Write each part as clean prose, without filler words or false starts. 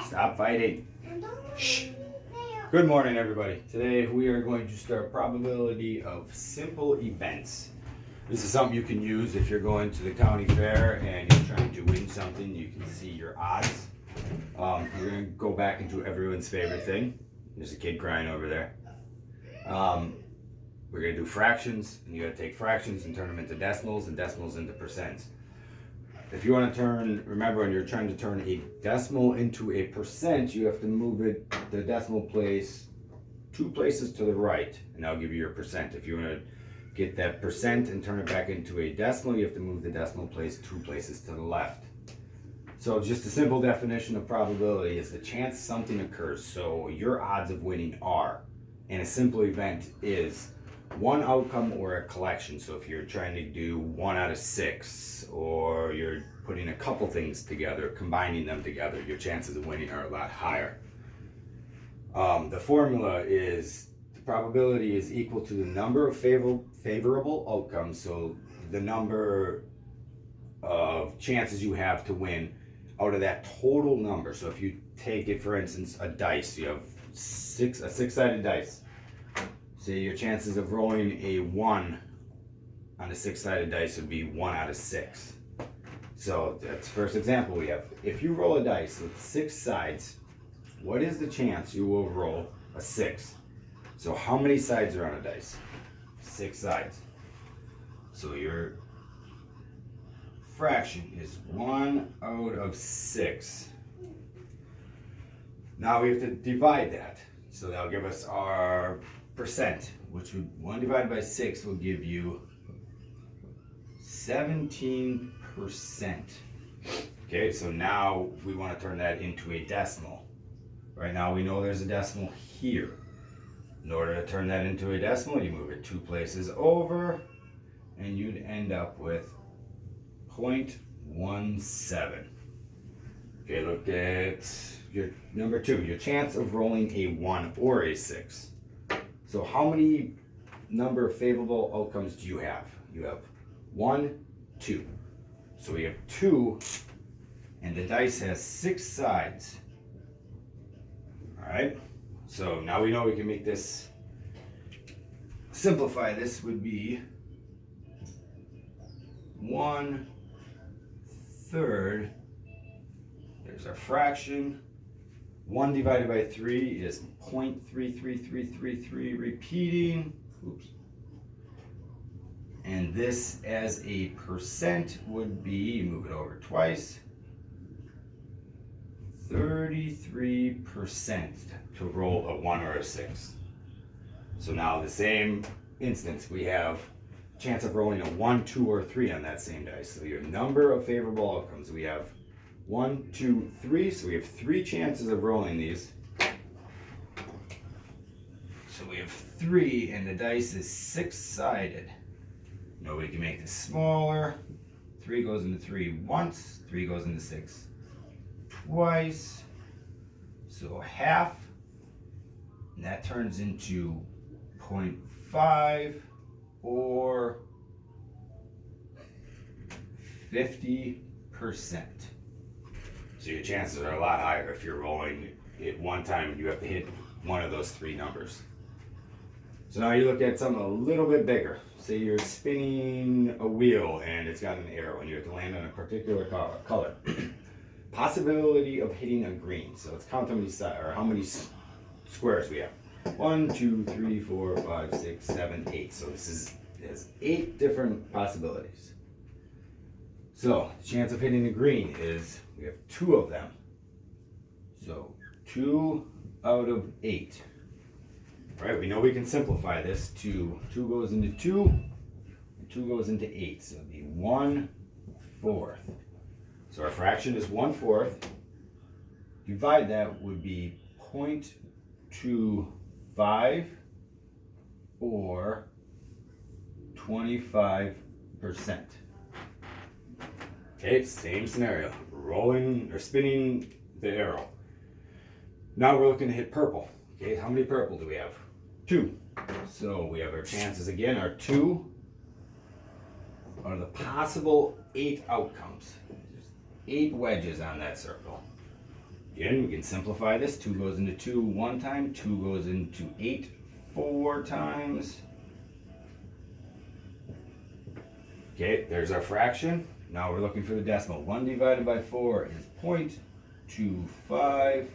Stop fighting. Shh. Good morning, everybody. Today we are going to start probability of simple events. This is something you can use if you're going to the county fair and you're trying to win something. You can see your odds. We're going to go back into everyone's favorite thing. There's a kid crying over there. We're going to do fractions, and you got to take fractions and turn them into decimals and decimals into percents. If you want to remember when you're trying to turn a decimal into a percent, you have to move the decimal place 2 places to the right, and that'll give you your percent. If you want to get that percent and turn it back into a decimal, you have to move the decimal place 2 places to the left. So just a simple definition of probability is the chance something occurs. So your odds of winning are, and a simple event is one outcome or a collection. So if you're trying to do 1 out of 6, or you're putting a couple things together, combining them together, your chances of winning are a lot higher. The formula is the probability is equal to the number of favorable outcomes, so the number of chances you have to win out of that total number. So if you take it, for instance, a dice, you have a 6-sided dice. Say your chances of rolling a 1 on a 6-sided dice would be 1 out of 6. So that's the first example we have. If you roll a dice with 6 sides, what is the chance you will roll a 6? So how many sides are on a dice? 6 sides. So your fraction is 1 out of 6. Now we have to divide that. So that'll give us our percent, which would 1 divided by 6 will give you 17%. Okay, so now we want to turn that into a decimal. Right now we know there's a decimal here. In order to turn that into a decimal, you move it 2 places over, and you'd end up with 0.17. Okay, look at your number 2, your chance of rolling a 1 or a 6. So how many number of favorable outcomes do you have? You have 1, 2. So we have 2, and the dice has 6 sides. All right. So now we know we can make this, simplify this would be 1/3. There's our fraction. 1 divided by 3 is 0.33333 repeating. Oops. And this as a percent would be, you move it over twice, 33% to roll a 1 or a 6. So now the same instance, we have chance of rolling a 1, 2, or 3 on that same dice. So your number of favorable outcomes, we have 1, 2, 3. So we have 3 chances of rolling these. So we have 3, and the dice is 6-sided. Now we can make this smaller. 3 goes into 3 once. 3 goes into 6 twice. So half. And that turns into 0.5 or 50%. So your chances are a lot higher if you're rolling it one time and you have to hit one of those 3 numbers. So now you look at something a little bit bigger. Say you're spinning a wheel and it's got an arrow and you have to land on a particular color. Possibility of hitting a green. So let's count how many how many squares we have. 1, 2, 3, 4, 5, 6, 7, 8. So this has 8 different possibilities. So the chance of hitting a green is, we have 2 of them. So 2 out of 8. All right, we know we can simplify this to 2 goes into 2, and 2 goes into 8. So it'd be 1/4. So our fraction is 1/4. Divide that would be 0.25 or 25%. Okay, same scenario. Rolling or spinning the arrow. Now we're looking to hit purple. Okay, how many purple do we have? 2. So we have our chances again are 2 out of the possible 8 outcomes. There's 8 wedges on that circle. Again, we can simplify this. 2 goes into 2 one time, 2 goes into 8 4 times. Okay, there's our fraction. Now we're looking for the decimal. 1 divided by 4 is 0.25.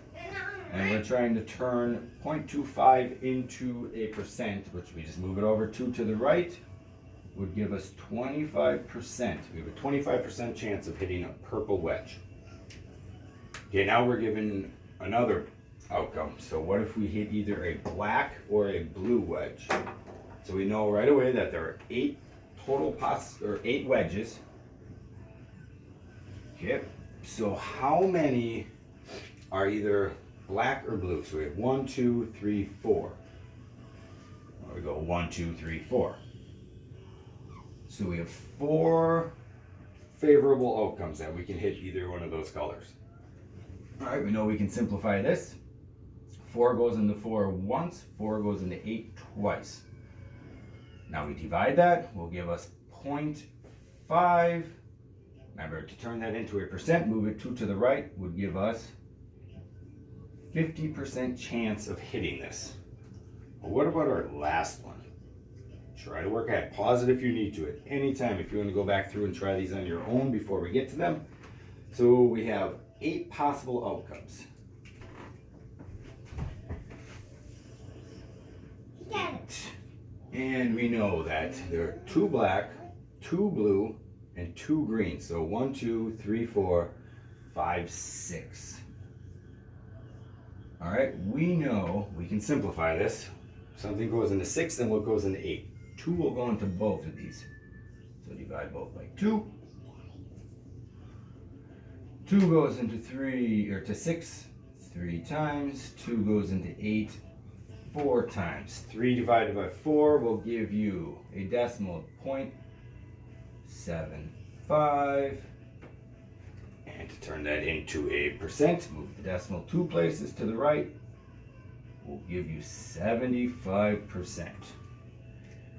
And we're trying to turn 0.25 into a percent, which we just move it over 2 to the right, would give us 25%. We have a 25% chance of hitting a purple wedge. Okay, now we're given another outcome. So what if we hit either a black or a blue wedge? So we know right away that there are 8 8 wedges. Okay, so how many are either black or blue? So we have 1, 2, 3, 4. There we go, 1, 2, 3, 4. So we have 4 favorable outcomes that we can hit either one of those colors. All right, we know we can simplify this. 4 goes into 4 once, 4 goes into 8 twice. Now we divide that, will give us 0.5. Remember, to turn that into a percent, move it 2 to the right, would give us 50% chance of hitting this. But what about our last one? Try to work at. Pause it if you need to at any time if you want to go back through and try these on your own before we get to them. So we have 8 possible outcomes. And we know that there are 2 black, 2 blue, and 2 green. So 1, 2, 3, 4, 5, 6. All right, we know we can simplify this. Something goes into 6, then what goes into 8? 2 will go into both of these. So divide both by 2. 2 goes into 3 or to 6 3 times. 2 goes into 8 4 times. 3 divided by 4 will give you a decimal of 0.75. And to turn that into a percent, move the decimal 2 places to the right, will give you 75%.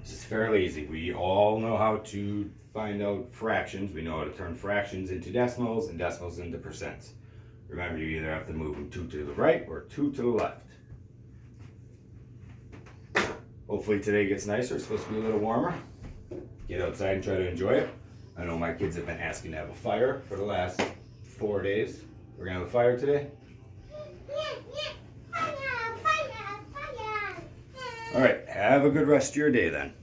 This is fairly easy. We all know how to find out fractions. We know how to turn fractions into decimals and decimals into percents. Remember, you either have to move them 2 to the right or 2 to the left. Hopefully today gets nicer. It's supposed to be a little warmer. Get outside and try to enjoy it. I know my kids have been asking to have a fire for the last 4 days. We're gonna have a fire today? Fire. All right, have a good rest of your day then.